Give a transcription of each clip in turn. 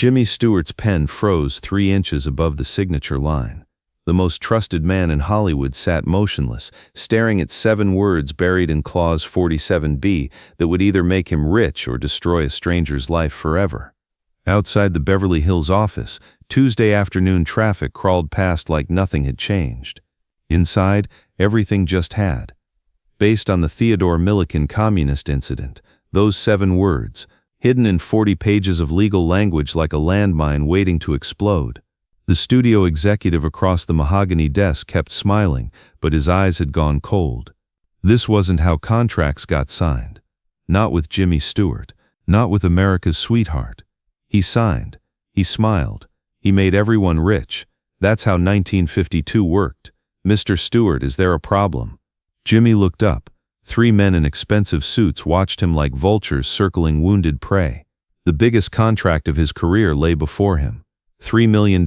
Jimmy Stewart's pen froze 3 inches above the signature line. The most trusted man in Hollywood sat motionless, staring at 7 words buried in Clause 47B that would either make him rich or destroy a stranger's life forever. Outside the Beverly Hills office, Tuesday afternoon traffic crawled past like nothing had changed. Inside, everything just had. Based on the Theodore Milliken communist incident, those 7 words, hidden in 40 pages of legal language like a landmine waiting to explode. The studio executive across the mahogany desk kept smiling, but his eyes had gone cold. This wasn't how contracts got signed. Not with Jimmy Stewart, not with America's sweetheart. He signed, he smiled, he made everyone rich. That's how 1952 worked. Mr. Stewart, is there a problem? Jimmy looked up. 3 men in expensive suits watched him like vultures circling wounded prey. The biggest contract of his career lay before him. $3 million,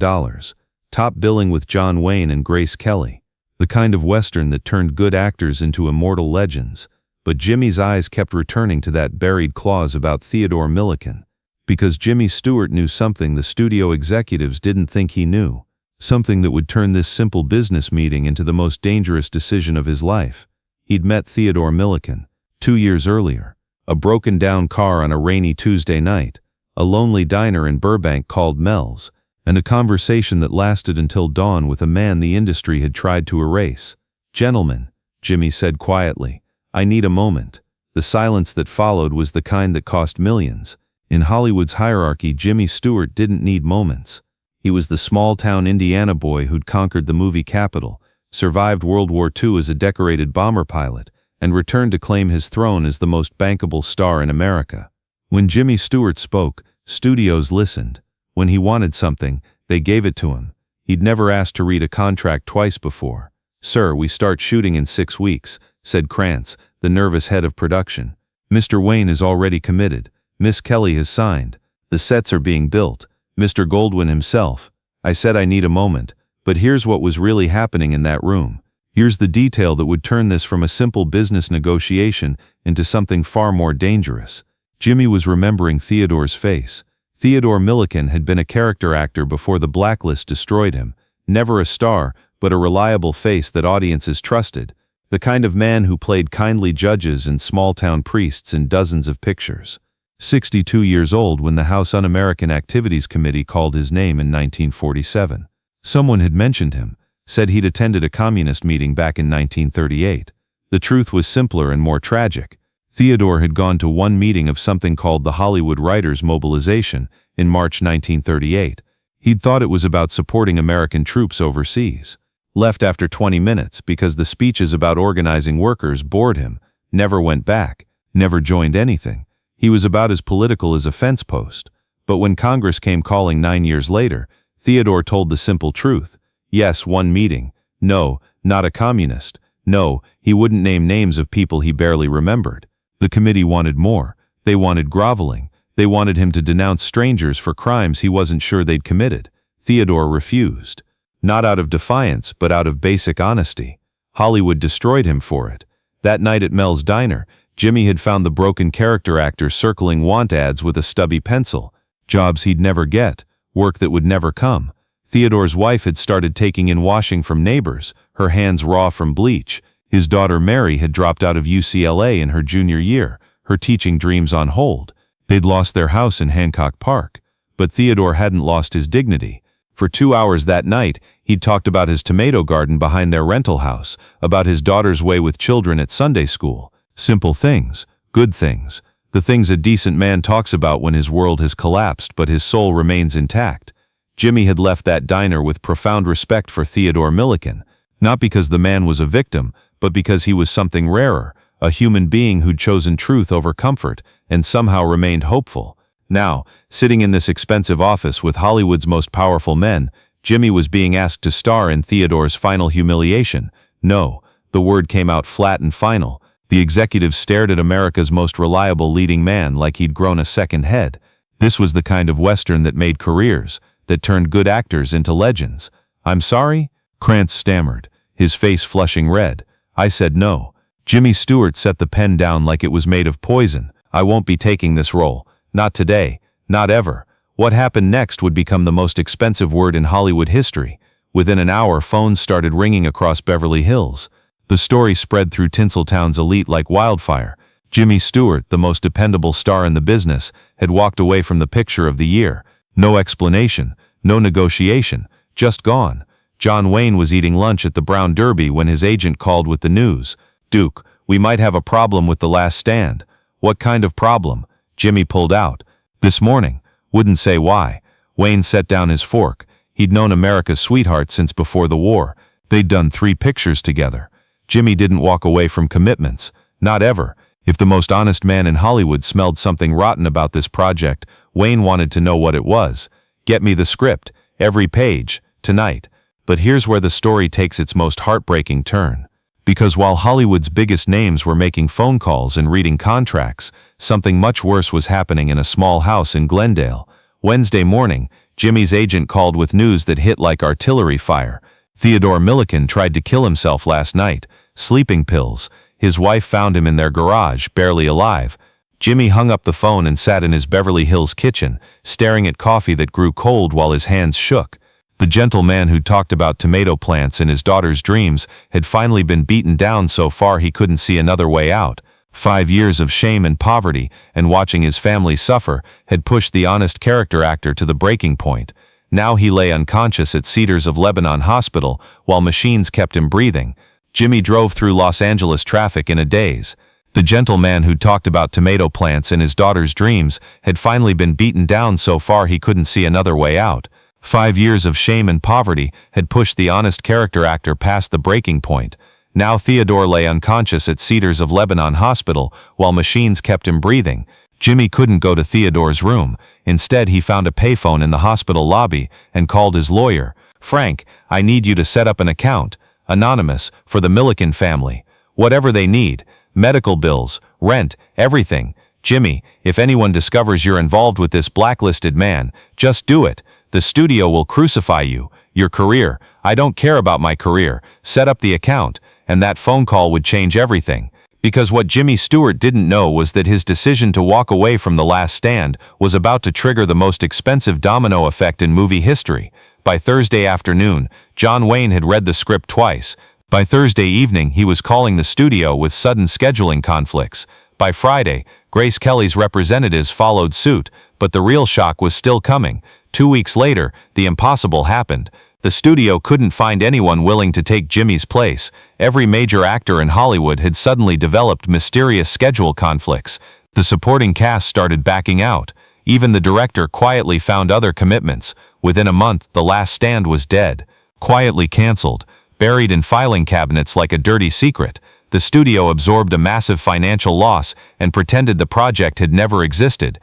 top billing with John Wayne and Grace Kelly, the kind of Western that turned good actors into immortal legends. But Jimmy's eyes kept returning to that buried clause about Theodore Milliken, because Jimmy Stewart knew something the studio executives didn't think he knew, something that would turn this simple business meeting into the most dangerous decision of his life. He'd met Theodore Milliken 2 years earlier, a broken-down car on a rainy Tuesday night, a lonely diner in Burbank called Mel's, and a conversation that lasted until dawn with a man the industry had tried to erase. "Gentlemen," Jimmy said quietly, "I need a moment." The silence that followed was the kind that cost millions. In Hollywood's hierarchy, Jimmy Stewart didn't need moments. He was the small-town Indiana boy who'd conquered the movie capital, survived World War II as a decorated bomber pilot, and returned to claim his throne as the most bankable star in America. When Jimmy Stewart spoke, studios listened. When he wanted something, they gave it to him. He'd never asked to read a contract twice before. "Sir, we start shooting in 6 weeks, said Krantz, the nervous head of production. "Mr. Wayne is already committed. Miss Kelly has signed. The sets are being built. Mr. Goldwyn himself." I said I need a moment, but here's what was really happening in that room. Here's the detail that would turn this from a simple business negotiation into something far more dangerous. Jimmy was remembering Theodore's face. Theodore Milliken had been a character actor before the blacklist destroyed him. Never a star, but a reliable face that audiences trusted. The kind of man who played kindly judges and small-town priests in dozens of pictures. 62 years old when the House Un-American Activities Committee called his name in 1947. Someone had mentioned him, said he'd attended a communist meeting back in 1938. The truth was simpler and more tragic. Theodore had gone to one meeting of something called the Hollywood Writers' Mobilization in March 1938. He'd thought it was about supporting American troops overseas. Left after 20 minutes because the speeches about organizing workers bored him, never went back, never joined anything. He was about as political as a fence post. But when Congress came calling 9 years later, Theodore told the simple truth. Yes, one meeting. No, not a communist. No, he wouldn't name names of people he barely remembered. The committee wanted more. They wanted groveling. They wanted him to denounce strangers for crimes he wasn't sure they'd committed. Theodore refused. Not out of defiance, but out of basic honesty. Hollywood destroyed him for it. That night at Mel's Diner, Jimmy had found the broken character actor circling want ads with a stubby pencil. Jobs he'd never get. Work that would never come. Theodore's wife had started taking in washing from neighbors, her hands raw from bleach. His daughter Mary had dropped out of UCLA in her junior year, her teaching dreams on hold. They'd lost their house in Hancock Park. But Theodore hadn't lost his dignity. For 2 hours that night, he'd talked about his tomato garden behind their rental house, about his daughter's way with children at Sunday school. Simple things, good things, the things a decent man talks about when his world has collapsed but his soul remains intact. Jimmy had left that diner with profound respect for Theodore Milliken, not because the man was a victim, but because he was something rarer, a human being who'd chosen truth over comfort and somehow remained hopeful. Now, sitting in this expensive office with Hollywood's most powerful men, Jimmy was being asked to star in Theodore's final humiliation. No, the word came out flat and final. The executives stared at America's most reliable leading man like he'd grown a second head. This was the kind of Western that made careers, that turned good actors into legends. "I'm sorry?" Krantz stammered, his face flushing red. I said no. Jimmy Stewart set the pen down like it was made of poison. "I won't be taking this role. Not today. Not ever. What happened next would become the most expensive word in Hollywood history. Within an hour, phones started ringing across Beverly Hills. The story spread through Tinseltown's elite like wildfire. Jimmy Stewart, the most dependable star in the business, had walked away from the picture of the year. No explanation, no negotiation, just gone. John Wayne was eating lunch at the Brown Derby when his agent called with the news. "Duke, we might have a problem with The Last Stand." "What kind of problem?" Jimmy pulled out. "This morning." Wouldn't say why. Wayne set down his fork. He'd known America's sweetheart since before the war. They'd done 3 pictures together. Jimmy didn't walk away from commitments. Not ever. If the most honest man in Hollywood smelled something rotten about this project, Wayne wanted to know what it was. "Get me the script. Every page. Tonight." But here's where the story takes its most heartbreaking turn. Because while Hollywood's biggest names were making phone calls and reading contracts, something much worse was happening in a small house in Glendale. Wednesday morning, Jimmy's agent called with news that hit like artillery fire. Theodore Milliken tried to kill himself last night. Sleeping pills. His wife found him in their garage, barely alive. Jimmy hung up the phone and sat in his Beverly Hills kitchen, staring at coffee that grew cold while his hands shook. The gentle man who talked about tomato plants in his daughter's dreams had finally been beaten down so far he couldn't see another way out. 5 years of shame and poverty, and watching his family suffer, had pushed the honest character actor to the breaking point. Now he lay unconscious at Cedars of Lebanon Hospital, while machines kept him breathing. Jimmy drove through Los Angeles traffic in a daze. The gentle man who talked about tomato plants in his daughter's dreams had finally been beaten down so far he couldn't see another way out. 5 years of shame and poverty had pushed the honest character actor past the breaking point. Now Theodore lay unconscious at Cedars of Lebanon Hospital, while machines kept him breathing. Jimmy couldn't go to Theodore's room. Instead, he found a payphone in the hospital lobby and called his lawyer. "Frank, I need you to set up an account, anonymous, for the Milliken family. Whatever they need, medical bills, rent, everything. Jimmy, if anyone discovers you're involved with this blacklisted man, just do it. The studio will crucify you. Your career. I don't care about my career. Set up the account." And that phone call would change everything. Because what Jimmy Stewart didn't know was that his decision to walk away from The Last Stand was about to trigger the most expensive domino effect in movie history. By Thursday afternoon, John Wayne had read the script twice. By Thursday evening, he was calling the studio with sudden scheduling conflicts. By Friday, Grace Kelly's representatives followed suit, but the real shock was still coming. 2 weeks later, the impossible happened. The studio couldn't find anyone willing to take Jimmy's place. Every major actor in Hollywood had suddenly developed mysterious schedule conflicts. The supporting cast started backing out. Even the director quietly found other commitments. Within a month, The Last Stand was dead. Quietly canceled. Buried in filing cabinets like a dirty secret. The studio absorbed a massive financial loss and pretended the project had never existed.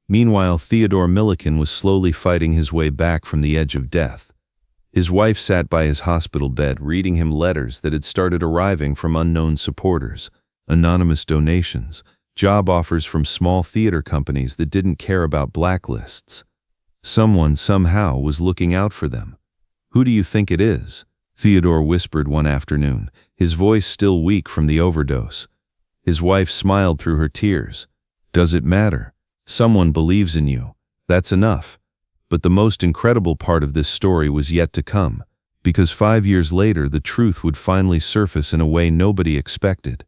Meanwhile, Theodore Milliken was slowly fighting his way back from the edge of death. His wife sat by his hospital bed reading him letters that had started arriving from unknown supporters, anonymous donations, job offers from small theater companies that didn't care about blacklists. Someone, somehow, was looking out for them. "Who do you think it is?" Theodore whispered one afternoon, his voice still weak from the overdose. His wife smiled through her tears. "Does it matter? Someone believes in you. That's enough." But the most incredible part of this story was yet to come, because 5 years later the truth would finally surface in a way nobody expected.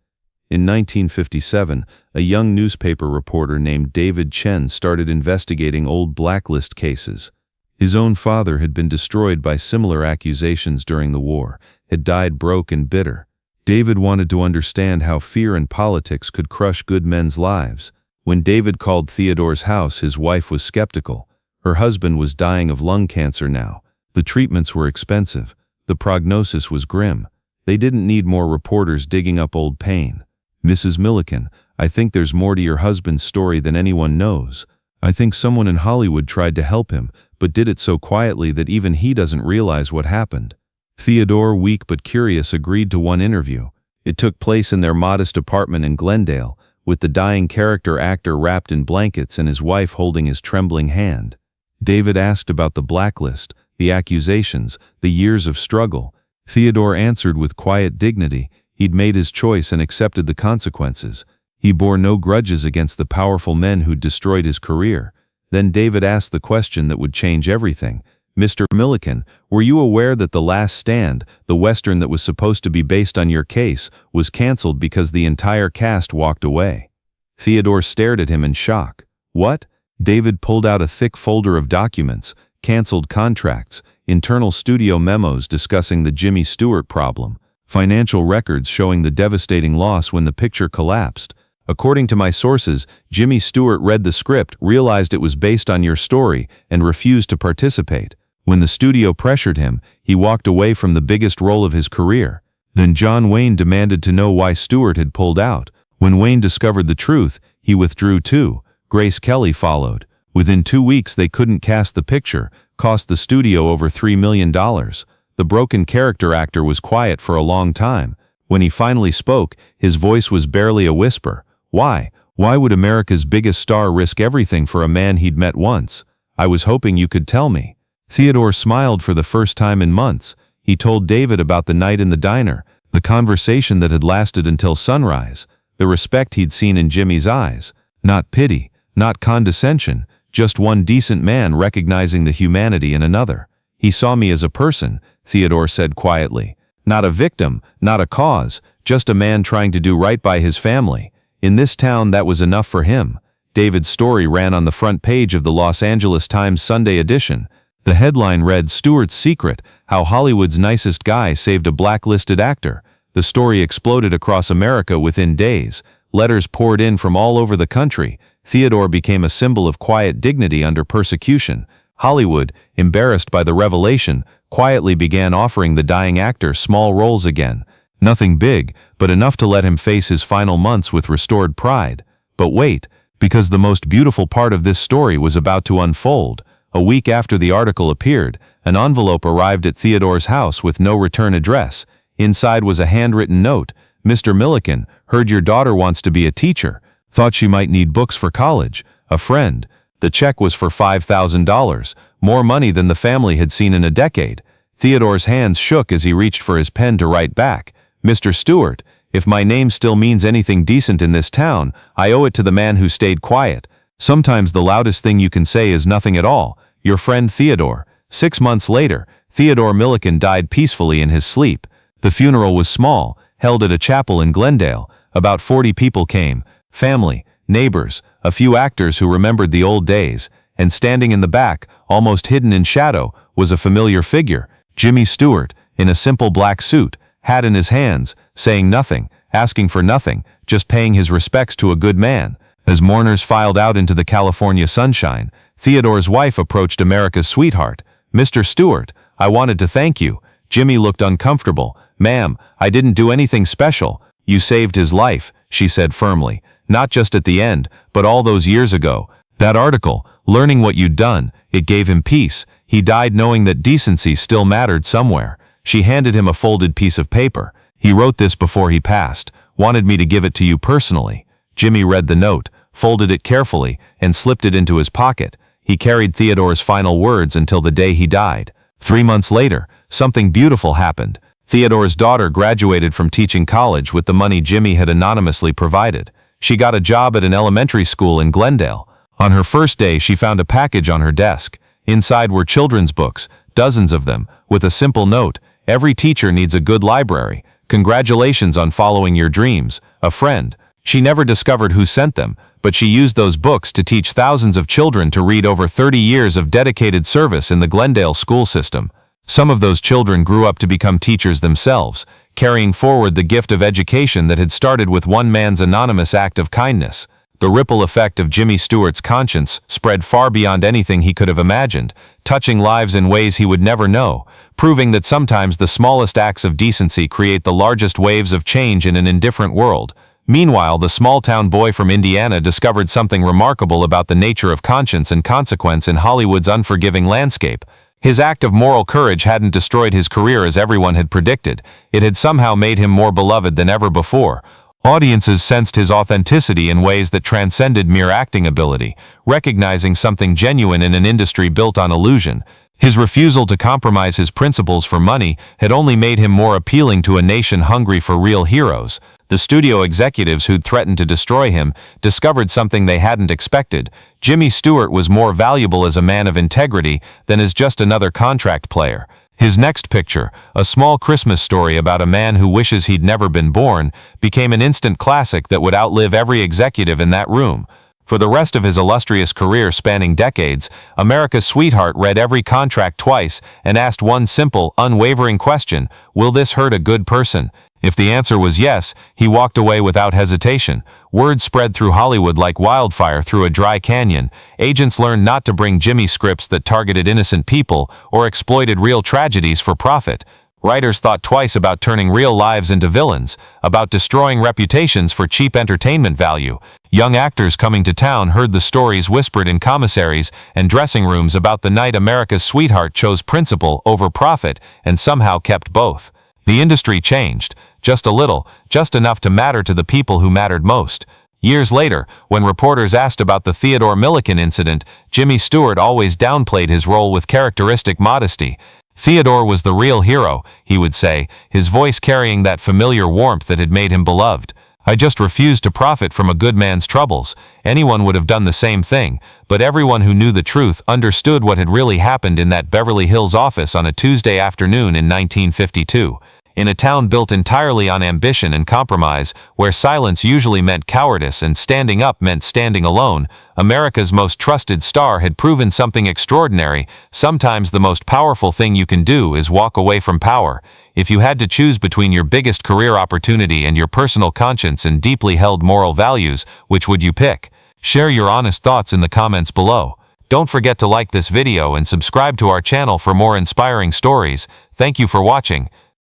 In 1957, a young newspaper reporter named David Chen started investigating old blacklist cases. His own father had been destroyed by similar accusations during the war, had died broke and bitter. David wanted to understand how fear and politics could crush good men's lives. When David called Theodore's house, his wife was skeptical. Her husband was dying of lung cancer now. The treatments were expensive. The prognosis was grim. They didn't need more reporters digging up old pain. "Mrs. Milliken, I think there's more to your husband's story than anyone knows. I think someone in Hollywood tried to help him, but did it so quietly that even he doesn't realize what happened." Theodore, weak but curious, agreed to one interview. It took place in their modest apartment in Glendale, with the dying character actor wrapped in blankets and his wife holding his trembling hand. David asked about the blacklist, the accusations, the years of struggle. Theodore answered with quiet dignity. He'd made his choice and accepted the consequences. He bore no grudges against the powerful men who'd destroyed his career. Then David asked the question that would change everything. Mr. Milliken, were you aware that The Last Stand, the Western that was supposed to be based on your case, was canceled because the entire cast walked away? Theodore stared at him in shock. What? David pulled out a thick folder of documents, canceled contracts, internal studio memos discussing the Jimmy Stewart problem, financial records showing the devastating loss when the picture collapsed. According to my sources, Jimmy Stewart read the script, realized it was based on your story, and refused to participate. When the studio pressured him, he walked away from the biggest role of his career. Then John Wayne demanded to know why Stewart had pulled out. When Wayne discovered the truth, he withdrew too. Grace Kelly followed. Within 2 weeks they couldn't cast the picture, cost the studio over $3 million. The broken character actor was quiet for a long time. When he finally spoke, his voice was barely a whisper. Why? Why would America's biggest star risk everything for a man he'd met once? I was hoping you could tell me. Theodore smiled for the first time in months. He told David about the night in the diner, the conversation that had lasted until sunrise, the respect he'd seen in Jimmy's eyes. Not pity, not condescension, just one decent man recognizing the humanity in another. He saw me as a person, Theodore said quietly. Not a victim, not a cause, just a man trying to do right by his family. In this town, that was enough for him. David's story ran on the front page of the Los Angeles Times Sunday edition. The headline read, "Stewart's Secret, How Hollywood's Nicest Guy Saved a Blacklisted Actor." The story exploded across America within days. Letters poured in from all over the country. Theodore became a symbol of quiet dignity under persecution. Hollywood, embarrassed by the revelation, quietly began offering the dying actor small roles again. Nothing big, but enough to let him face his final months with restored pride. But wait, because the most beautiful part of this story was about to unfold. A week after the article appeared, an envelope arrived at Theodore's house with no return address. Inside was a handwritten note. "Mr. Milliken, heard your daughter wants to be a teacher. Thought she might need books for college. A friend." The check was for $5,000, more money than the family had seen in a decade. Theodore's hands shook as he reached for his pen to write back. "Mr. Stewart, if my name still means anything decent in this town, I owe it to the man who stayed quiet. Sometimes the loudest thing you can say is nothing at all. Your friend Theodore." 6 months later, Theodore Milliken died peacefully in his sleep. The funeral was small, held at a chapel in Glendale. About 40 people came, family, neighbors, a few actors who remembered the old days, and standing in the back, almost hidden in shadow, was a familiar figure, Jimmy Stewart, in a simple black suit, hat in his hands, saying nothing, asking for nothing, just paying his respects to a good man. As mourners filed out into the California sunshine, Theodore's wife approached America's sweetheart. "Mr. Stewart, I wanted to thank you." Jimmy looked uncomfortable. "Ma'am, I didn't do anything special." "You saved his life," she said firmly. "Not just at the end, but all those years ago. That article, learning what you'd done, it gave him peace. He died knowing that decency still mattered somewhere." She handed him a folded piece of paper. "He wrote this before he passed. Wanted me to give it to you personally." Jimmy read the note, folded it carefully, and slipped it into his pocket. He carried Theodore's final words until the day he died. 3 months later, something beautiful happened. Theodore's daughter graduated from teaching college with the money Jimmy had anonymously provided. She got a job at an elementary school in Glendale. On her first day, she found a package on her desk. Inside were children's books, dozens of them, with a simple note: "Every teacher needs a good library. Congratulations on following your dreams. A friend." She never discovered who sent them, but she used those books to teach thousands of children to read over 30 years of dedicated service in the Glendale school system. Some of those children grew up to become teachers themselves, carrying forward the gift of education that had started with one man's anonymous act of kindness. The ripple effect of Jimmy Stewart's conscience spread far beyond anything he could have imagined, touching lives in ways he would never know, proving that sometimes the smallest acts of decency create the largest waves of change in an indifferent world. Meanwhile, the small-town boy from Indiana discovered something remarkable about the nature of conscience and consequence in Hollywood's unforgiving landscape. His act of moral courage hadn't destroyed his career as everyone had predicted. It had somehow made him more beloved than ever before. Audiences sensed his authenticity in ways that transcended mere acting ability, recognizing something genuine in an industry built on illusion. His refusal to compromise his principles for money had only made him more appealing to a nation hungry for real heroes. The studio executives who'd threatened to destroy him discovered something they hadn't expected. Jimmy Stewart was more valuable as a man of integrity than as just another contract player. His next picture, a small Christmas story about a man who wishes he'd never been born, became an instant classic that would outlive every executive in that room. For the rest of his illustrious career spanning decades, America's sweetheart read every contract twice and asked one simple, unwavering question: will this hurt a good person? If the answer was yes, he walked away without hesitation. Word spread through Hollywood like wildfire through a dry canyon. Agents learned not to bring Jimmy scripts that targeted innocent people or exploited real tragedies for profit. Writers thought twice about turning real lives into villains, about destroying reputations for cheap entertainment value. Young actors coming to town heard the stories whispered in commissaries and dressing rooms about the night America's sweetheart chose principle over profit and somehow kept both. The industry changed, just a little, just enough to matter to the people who mattered most. Years later, when reporters asked about the Theodore Milliken incident, Jimmy Stewart always downplayed his role with characteristic modesty. Theodore was the real hero, he would say, his voice carrying that familiar warmth that had made him beloved. I just refused to profit from a good man's troubles. Anyone would have done the same thing, but everyone who knew the truth understood what had really happened in that Beverly Hills office on a Tuesday afternoon in 1952. In a town built entirely on ambition and compromise, where silence usually meant cowardice and standing up meant standing alone, America's most trusted star had proven something extraordinary. Sometimes the most powerful thing you can do is walk away from power. If you had to choose between your biggest career opportunity and your personal conscience and deeply held moral values, which would you pick? Share your honest thoughts in the comments below. Don't forget to like this video and subscribe to our channel for more inspiring stories. Thank you for watching.